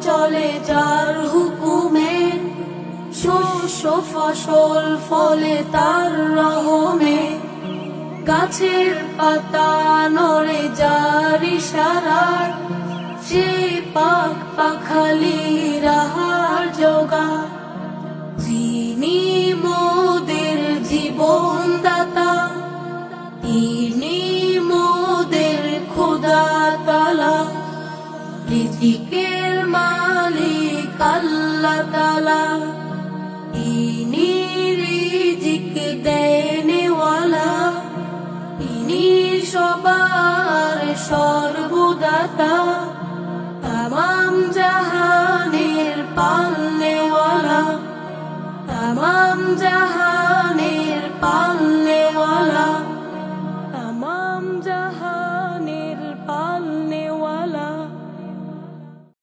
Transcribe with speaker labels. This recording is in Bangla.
Speaker 1: চলে যার হুকুমে, শস্য ফসল ফলে তার রহমে, গাছের পাতা নড়ে যার ইশারায়, সে পাখ পাখালির আহার জোগায়। যিনি মোদের জীবনদাতা, তিনি মোদের খোদা তাআলা, রিজিকের মালিক আল্লাহ তাআলা, তিনি রিজিক দেনেওয়ালা, তিনি সবার সর্বদাতা, তামাম জাহানের পালনেওয়ালা, তামাম জাহানের